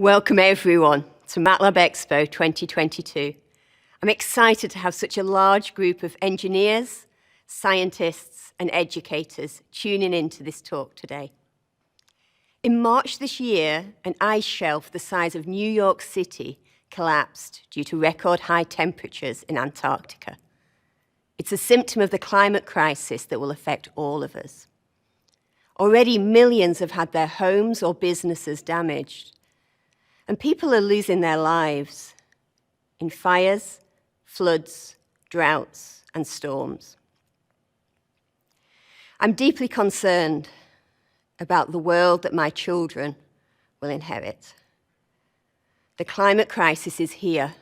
Welcome everyone to Matlab Expo 2022. I'm excited to have such a large group of engineers, scientists and educators tuning into this talk today. In March this year, an ice shelf the size of New York City collapsed due to record high temperatures in Antarctica. It's a symptom of the climate crisis that will affect all of us. Already millions have had their homes or businesses damaged. And people are losing their lives in fires, floods, droughts, and storms. I'm deeply concerned about the world that my children will inherit. The climate crisis is here.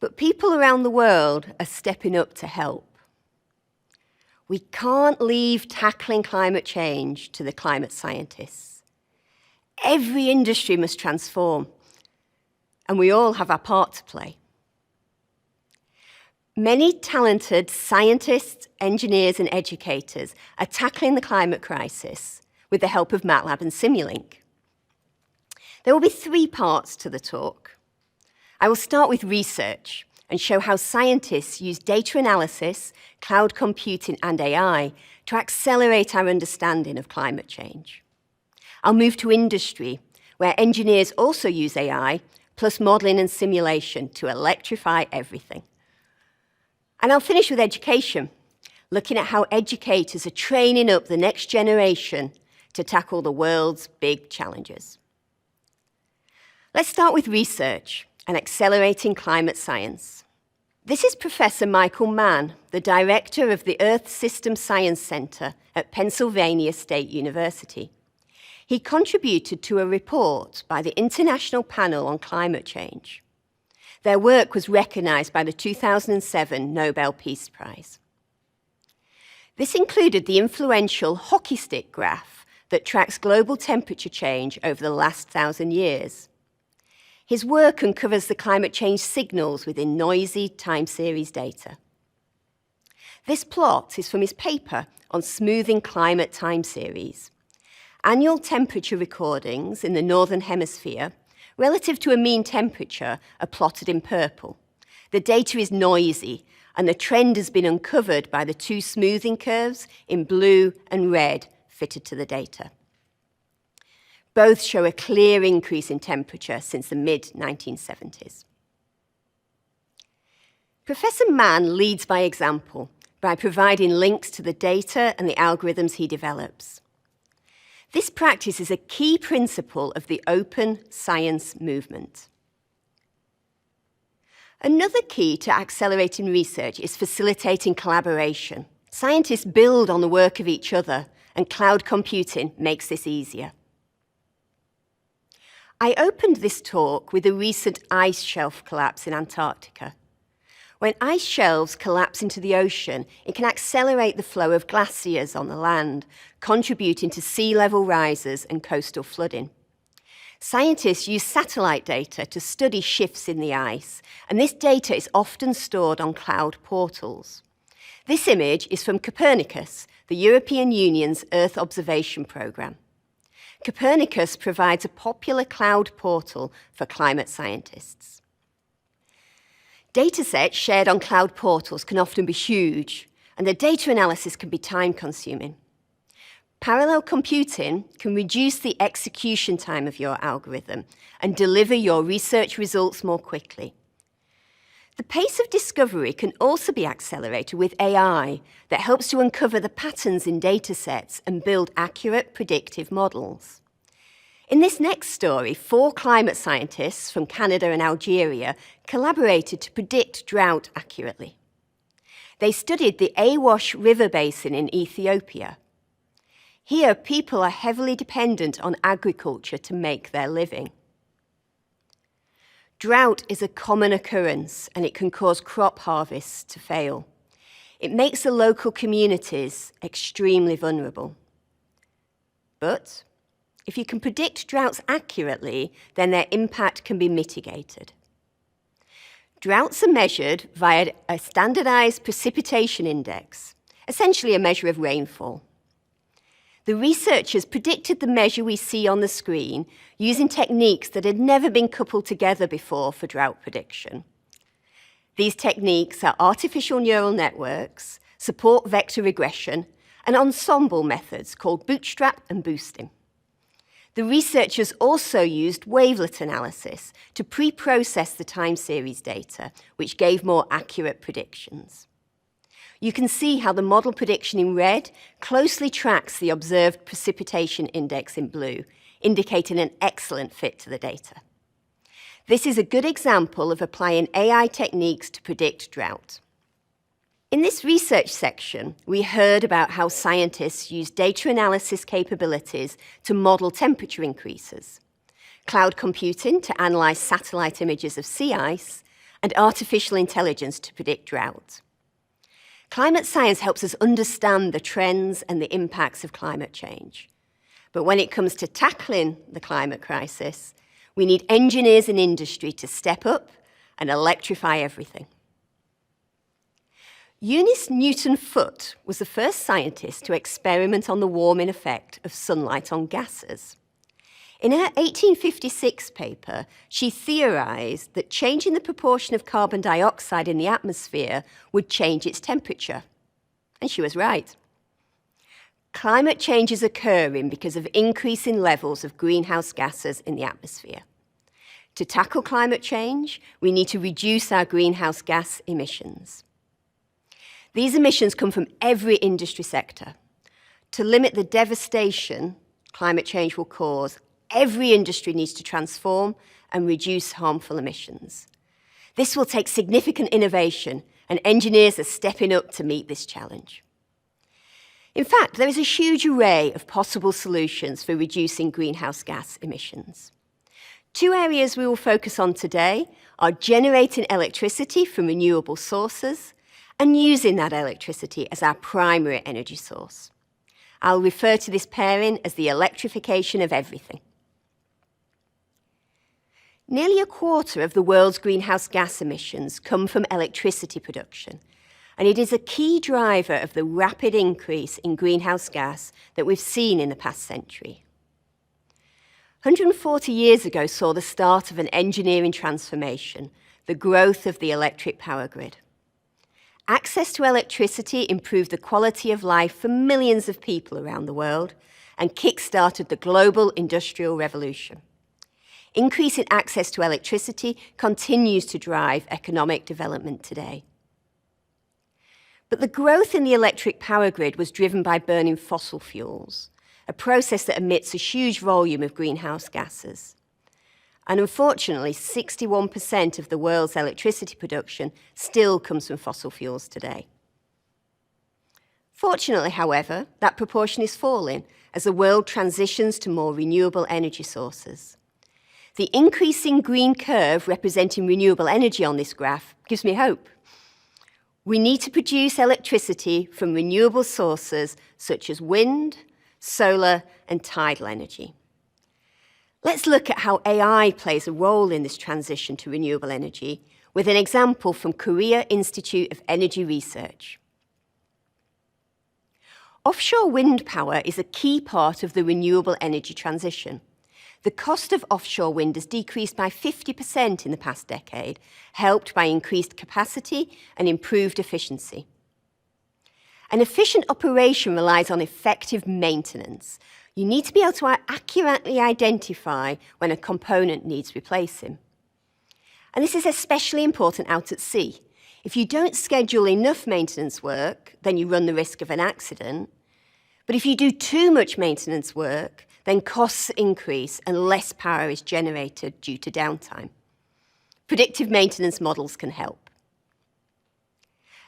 But people around the world are stepping up to help. We can't leave tackling climate change to the climate scientists. Every industry must transform, and we all have our part to play. Many talented scientists, engineers, and educators are tackling the climate crisis with the help of MATLAB and Simulink. There will be three parts to the talk. I will start with research and show how scientists use data analysis, cloud computing, and AI to accelerate our understanding of climate change. I'll move to industry, where engineers also use AI, plus modeling and simulation to electrify everything. And I'll finish with education, looking at how educators are training up the next generation to tackle the world's big challenges. Let's start with research and accelerating climate science. This is Professor Michael Mann, the director of the Earth System Science Center at Pennsylvania State University. He contributed to a report by the International Panel on Climate Change. Their work was recognized by the 2007 Nobel Peace Prize. This included the influential hockey stick graph that tracks global temperature change over the last 1,000 years. His work uncovers the climate change signals within noisy time series data. This plot is from his paper on smoothing climate time series. Annual temperature recordings in the Northern Hemisphere relative to a mean temperature are plotted in purple. The data is noisy, and the trend has been uncovered by the two smoothing curves in blue and red fitted to the data. Both show a clear increase in temperature since the mid-1970s. Professor Mann leads by example by providing links to the data and the algorithms he develops. This practice is a key principle of the open science movement. Another key to accelerating research is facilitating collaboration. Scientists build on the work of each other, and cloud computing makes this easier. I opened this talk with a recent ice shelf collapse in Antarctica. When ice shelves collapse into the ocean, it can accelerate the flow of glaciers on the land, contributing to sea level rises and coastal flooding. Scientists use satellite data to study shifts in the ice, and this data is often stored on cloud portals. This image is from Copernicus, the European Union's Earth observation program. Copernicus provides a popular cloud portal for climate scientists. Datasets shared on cloud portals can often be huge, and the data analysis can be time-consuming. Parallel computing can reduce the execution time of your algorithm and deliver your research results more quickly. The pace of discovery can also be accelerated with AI that helps to uncover the patterns in datasets and build accurate predictive models. In this next story, 4 climate scientists from Canada and Algeria collaborated to predict drought accurately. They studied the Awash River basin in Ethiopia. Here, people are heavily dependent on agriculture to make their living. Drought is a common occurrence, and it can cause crop harvests to fail. It makes the local communities extremely vulnerable. But if you can predict droughts accurately, then their impact can be mitigated. Droughts are measured via a standardized precipitation index, essentially a measure of rainfall. The researchers predicted the measure we see on the screen using techniques that had never been coupled together before for drought prediction. These techniques are artificial neural networks, support vector regression, and ensemble methods called bootstrap and boosting. The researchers also used wavelet analysis to pre-process the time series data, which gave more accurate predictions. You can see how the model prediction in red closely tracks the observed precipitation index in blue, indicating an excellent fit to the data. This is a good example of applying AI techniques to predict drought. In this research section, we heard about how scientists use data analysis capabilities to model temperature increases, cloud computing to analyze satellite images of sea ice, and artificial intelligence to predict drought. Climate science helps us understand the trends and the impacts of climate change. But when it comes to tackling the climate crisis, we need engineers and industry to step up and electrify everything. Eunice Newton-Foote was the first scientist to experiment on the warming effect of sunlight on gases. In her 1856 paper, she theorized that changing the proportion of carbon dioxide in the atmosphere would change its temperature. And she was right. Climate change is occurring because of increasing levels of greenhouse gases in the atmosphere. To tackle climate change, we need to reduce our greenhouse gas emissions. These emissions come from every industry sector. To limit the devastation climate change will cause, every industry needs to transform and reduce harmful emissions. This will take significant innovation, and engineers are stepping up to meet this challenge. In fact, there is a huge array of possible solutions for reducing greenhouse gas emissions. Two areas we will focus on today are generating electricity from renewable sources and using that electricity as our primary energy source. I'll refer to this pairing as the electrification of everything. Nearly a quarter of the world's greenhouse gas emissions come from electricity production, and it is a key driver of the rapid increase in greenhouse gas that we've seen in the past century. 140 years ago saw the start of an engineering transformation, the growth of the electric power grid. Access to electricity improved the quality of life for millions of people around the world and kick-started the global industrial revolution. Increasing access to electricity continues to drive economic development today. But the growth in the electric power grid was driven by burning fossil fuels, a process that emits a huge volume of greenhouse gases. And unfortunately, 61% of the world's electricity production still comes from fossil fuels today. Fortunately, however, that proportion is falling as the world transitions to more renewable energy sources. The increasing green curve representing renewable energy on this graph gives me hope. We need to produce electricity from renewable sources such as wind, solar, and tidal energy. Let's look at how AI plays a role in this transition to renewable energy with an example from Korea Institute of Energy Research. Offshore wind power is a key part of the renewable energy transition. The cost of offshore wind has decreased by 50% in the past decade, helped by increased capacity and improved efficiency. An efficient operation relies on effective maintenance. You need to be able to accurately identify when a component needs replacing. And this is especially important out at sea. If you don't schedule enough maintenance work, then you run the risk of an accident. But if you do too much maintenance work, then costs increase and less power is generated due to downtime. Predictive maintenance models can help.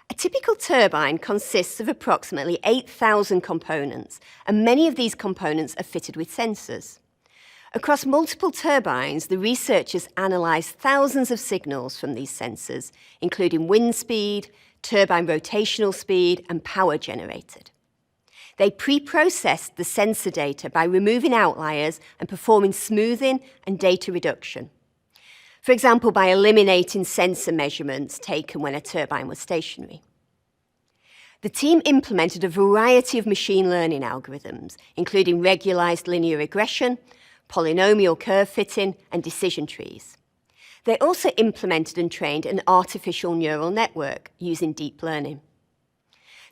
A typical turbine consists of approximately 8,000 components, and many of these components are fitted with sensors. Across multiple turbines, the researchers analysed thousands of signals from these sensors, including wind speed, turbine rotational speed, and power generated. They pre-processed the sensor data by removing outliers and performing smoothing and data reduction. For example, by eliminating sensor measurements taken when a turbine was stationary. The team implemented a variety of machine learning algorithms, including regularized linear regression, polynomial curve fitting, and decision trees. They also implemented and trained an artificial neural network using deep learning.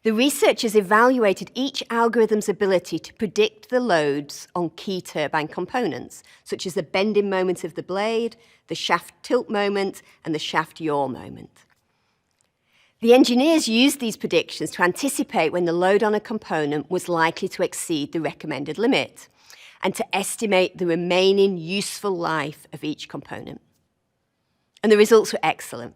The researchers evaluated each algorithm's ability to predict the loads on key turbine components, such as the bending moment of the blade, the shaft tilt moment, and the shaft yaw moment. The engineers used these predictions to anticipate when the load on a component was likely to exceed the recommended limit, and to estimate the remaining useful life of each component. And the results were excellent.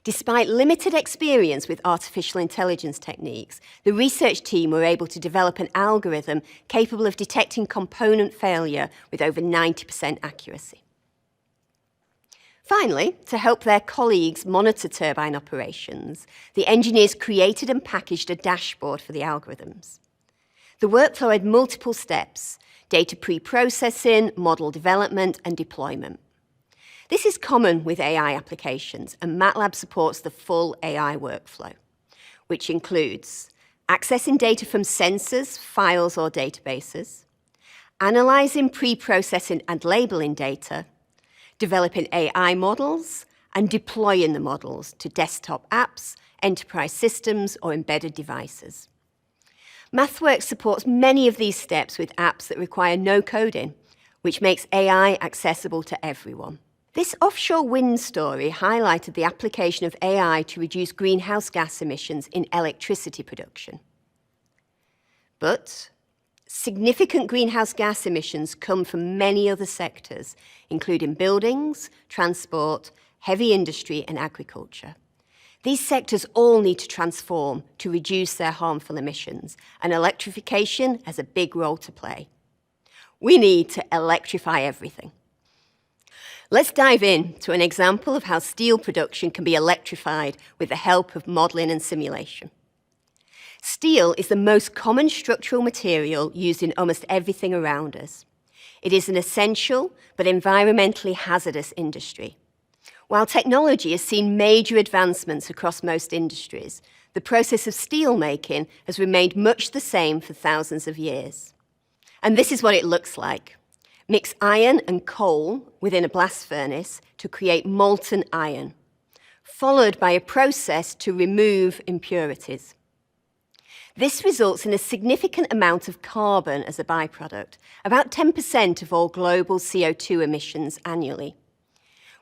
Despite limited experience with artificial intelligence techniques, the research team were able to develop an algorithm capable of detecting component failure with over 90% accuracy. Finally, to help their colleagues monitor turbine operations, the engineers created and packaged a dashboard for the algorithms. The workflow had multiple steps: data pre-processing, model development, and deployment. This is common with AI applications, and MATLAB supports the full AI workflow, which includes accessing data from sensors, files, or databases, analyzing, pre-processing, and labeling data, developing AI models, and deploying the models to desktop apps, enterprise systems, or embedded devices. MathWorks supports many of these steps with apps that require no coding, which makes AI accessible to everyone. This offshore wind story highlighted the application of AI to reduce greenhouse gas emissions in electricity production. But significant greenhouse gas emissions come from many other sectors, including buildings, transport, heavy industry, and agriculture. These sectors all need to transform to reduce their harmful emissions, and electrification has a big role to play. We need to electrify everything. Let's dive in to an example of how steel production can be electrified with the help of modeling and simulation. Steel is the most common structural material used in almost everything around us. It is an essential but environmentally hazardous industry. While technology has seen major advancements across most industries, the process of steel making has remained much the same for thousands of years. And this is what it looks like. Mix iron and coal within a blast furnace to create molten iron, followed by a process to remove impurities. This results in a significant amount of carbon as a byproduct, about 10% of all global CO2 emissions annually.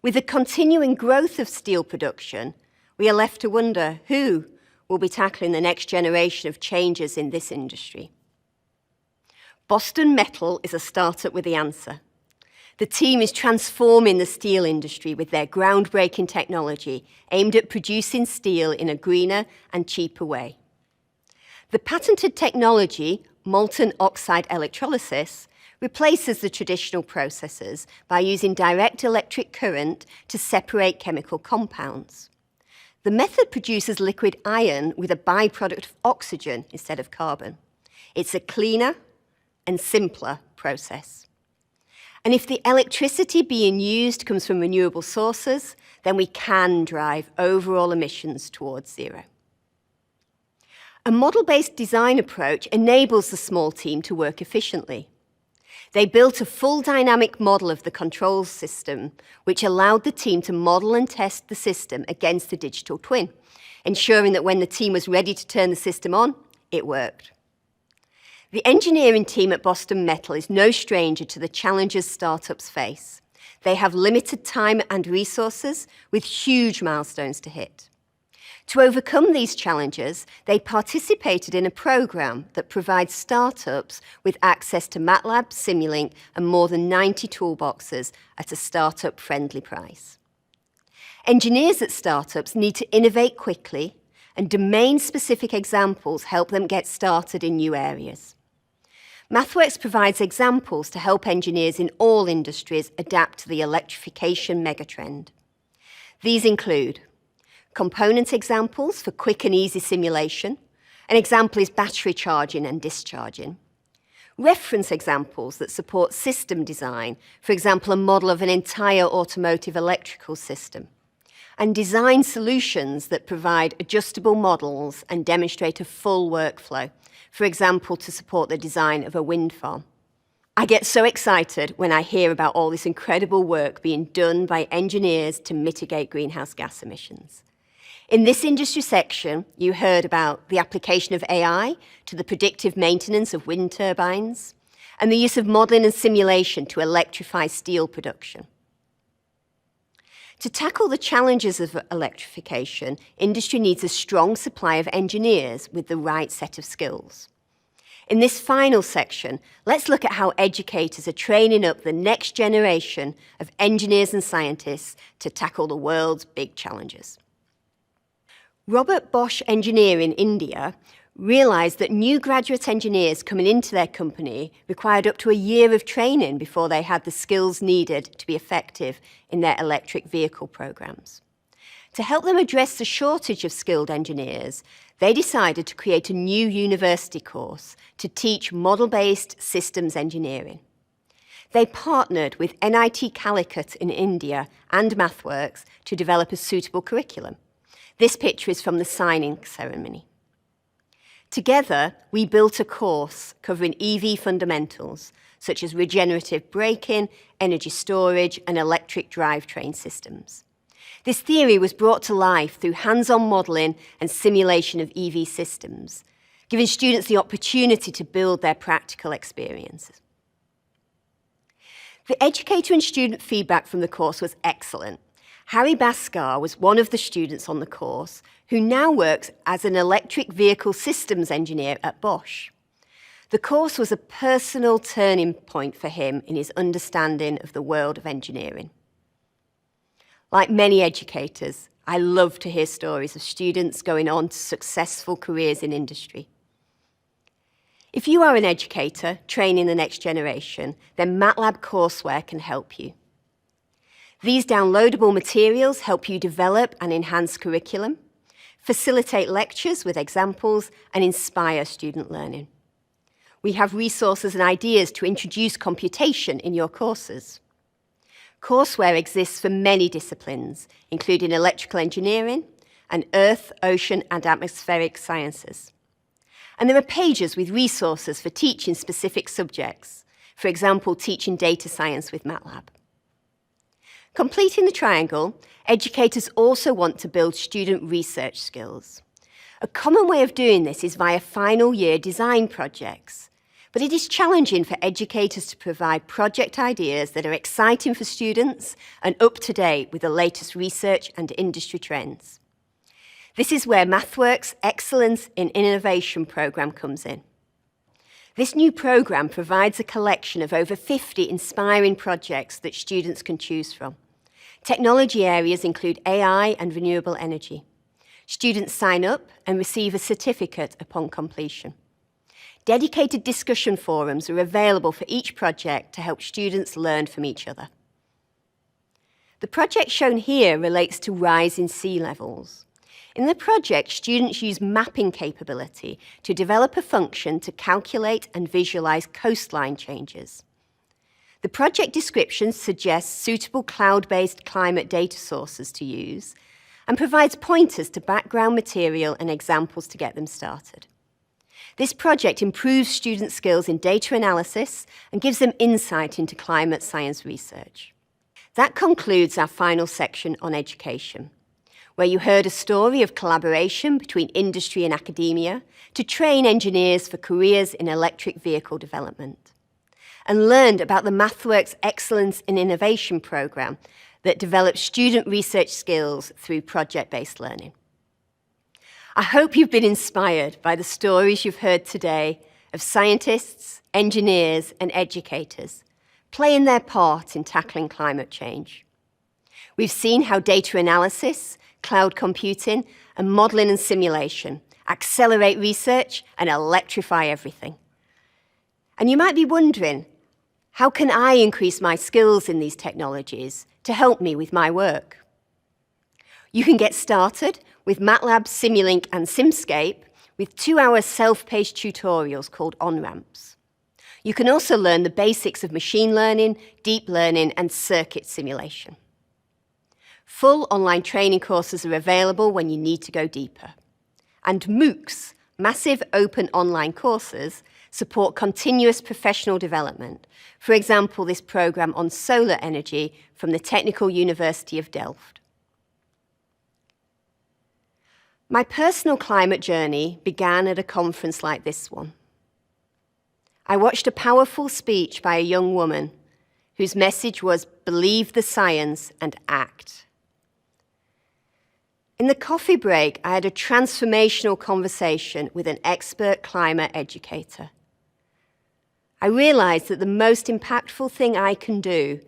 With the continuing growth of steel production, we are left to wonder who will be tackling the next generation of changes in this industry. Boston Metal is a startup with the answer. The team is transforming the steel industry with their groundbreaking technology aimed at producing steel in a greener and cheaper way. The patented technology, molten oxide electrolysis, replaces the traditional processes by using direct electric current to separate chemical compounds. The method produces liquid iron with a byproduct of oxygen instead of carbon. It's a cleaner and simpler process. And if the electricity being used comes from renewable sources, then we can drive overall emissions towards zero. A model-based design approach enables the small team to work efficiently. They built a full dynamic model of the control system, which allowed the team to model and test the system against the digital twin, ensuring that when the team was ready to turn the system on, it worked. The engineering team at Boston Metal is no stranger to the challenges startups face. They have limited time and resources with huge milestones to hit. To overcome these challenges, they participated in a program that provides startups with access to MATLAB, Simulink, and more than 90 toolboxes at a startup-friendly price. Engineers at startups need to innovate quickly, and domain-specific examples help them get started in new areas. MathWorks provides examples to help engineers in all industries adapt to the electrification megatrend. These include component examples for quick and easy simulation. An example is battery charging and discharging. Reference examples that support system design, for example, a model of an entire automotive electrical system. and design solutions that provide adjustable models and demonstrate a full workflow, for example, to support the design of a wind farm. I get so excited when I hear about all this incredible work being done by engineers to mitigate greenhouse gas emissions. In this industry section, you heard about the application of AI to the predictive maintenance of wind turbines and the use of modelling and simulation to electrify steel production. To tackle the challenges of electrification, industry needs a strong supply of engineers with the right set of skills. In this final section, let's look at how educators are training up the next generation of engineers and scientists to tackle the world's big challenges. Robert Bosch Engineering in India realised that new graduate engineers coming into their company required up to a year of training before they had the skills needed to be effective in their electric vehicle programs. To help them address the shortage of skilled engineers, they decided to create a new university course to teach model-based systems engineering. They partnered with NIT Calicut in India and MathWorks to develop a suitable curriculum. This picture is from the signing ceremony. Together, we built a course covering EV fundamentals, such as regenerative braking, energy storage, and electric drivetrain systems. This theory was brought to life through hands-on modelling and simulation of EV systems, giving students the opportunity to build their practical experiences. The educator and student feedback from the course was excellent. Harry Bhaskar was one of the students on the course who now works as an electric vehicle systems engineer at Bosch. The course was a personal turning point for him in his understanding of the world of engineering. Like many educators, I love to hear stories of students going on to successful careers in industry. If you are an educator training the next generation, then MATLAB courseware can help you. These downloadable materials help you develop and enhance curriculum, facilitate lectures with examples, and inspire student learning. We have resources and ideas to introduce computation in your courses. Courseware exists for many disciplines, including electrical engineering and earth, ocean, and atmospheric sciences. And there are pages with resources for teaching specific subjects, for example, teaching data science with MATLAB. Completing the triangle, educators also want to build student research skills. A common way of doing this is via final year design projects, but it is challenging for educators to provide project ideas that are exciting for students and up to date with the latest research and industry trends. This is where MathWorks Excellence in Innovation program comes in. This new program provides a collection of over 50 inspiring projects that students can choose from. Technology areas include AI and renewable energy. Students sign up and receive a certificate upon completion. Dedicated discussion forums are available for each project to help students learn from each other. The project shown here relates to rising sea levels. In the project, students use mapping capability to develop a function to calculate and visualize coastline changes. The project description suggests suitable cloud-based climate data sources to use and provides pointers to background material and examples to get them started. This project improves student skills in data analysis and gives them insight into climate science research. That concludes our final section on education, where you heard a story of collaboration between industry and academia to train engineers for careers in electric vehicle development, and learned about the MathWorks Excellence in Innovation program that develops student research skills through project-based learning. I hope you've been inspired by the stories you've heard today of scientists, engineers, and educators playing their part in tackling climate change. We've seen how data analysis, cloud computing, and modeling and simulation accelerate research and electrify everything. And you might be wondering, how can I increase my skills in these technologies to help me with my work? You can get started with MATLAB, Simulink, and Simscape with 2-hour self-paced tutorials called on-ramps. You can also learn the basics of machine learning, deep learning, and circuit simulation. Full online training courses are available when you need to go deeper. And MOOCs, massive open online courses, support continuous professional development. For example, this program on solar energy from the Technical University of Delft. My personal climate journey began at a conference like this one. I watched a powerful speech by a young woman whose message was believe the science and act. In the coffee break, I had a transformational conversation with an expert climate educator. I realized that the most impactful thing I can do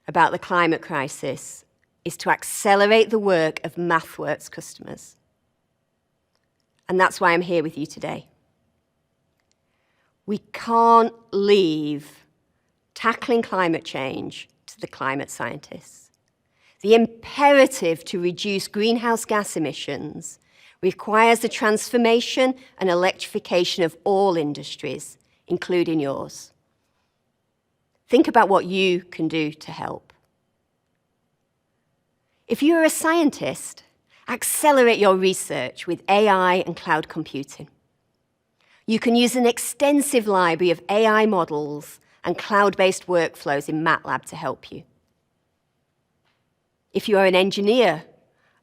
about the climate crisis is to accelerate the work of MathWorks customers. And that's why I'm here with you today. We can't leave tackling climate change to the climate scientists. The imperative to reduce greenhouse gas emissions requires the transformation and electrification of all industries, including yours. Think about what you can do to help. If you're a scientist, accelerate your research with AI and cloud computing. You can use an extensive library of AI models and cloud-based workflows in MATLAB to help you. If you are an engineer,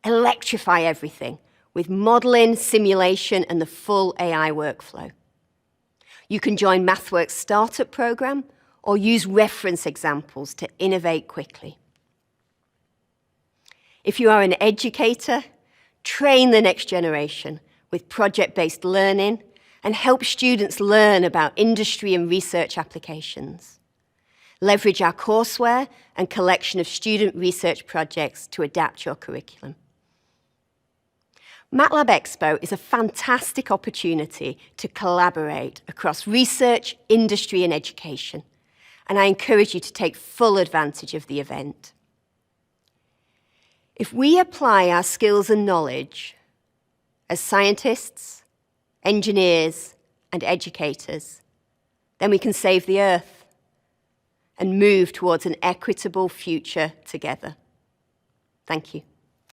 electrify everything with modeling, simulation, and the full AI workflow. You can join MathWorks Startup Program or use reference examples to innovate quickly. If you are an educator, train the next generation with project-based learning and help students learn about industry and research applications. Leverage our courseware and collection of student research projects to adapt your curriculum. Matlab Expo is a fantastic opportunity to collaborate across research, industry, and education, and I encourage you to take full advantage of the event. If we apply our skills and knowledge as scientists, engineers, and educators, then we can save the Earth and move towards an equitable future together. Thank you.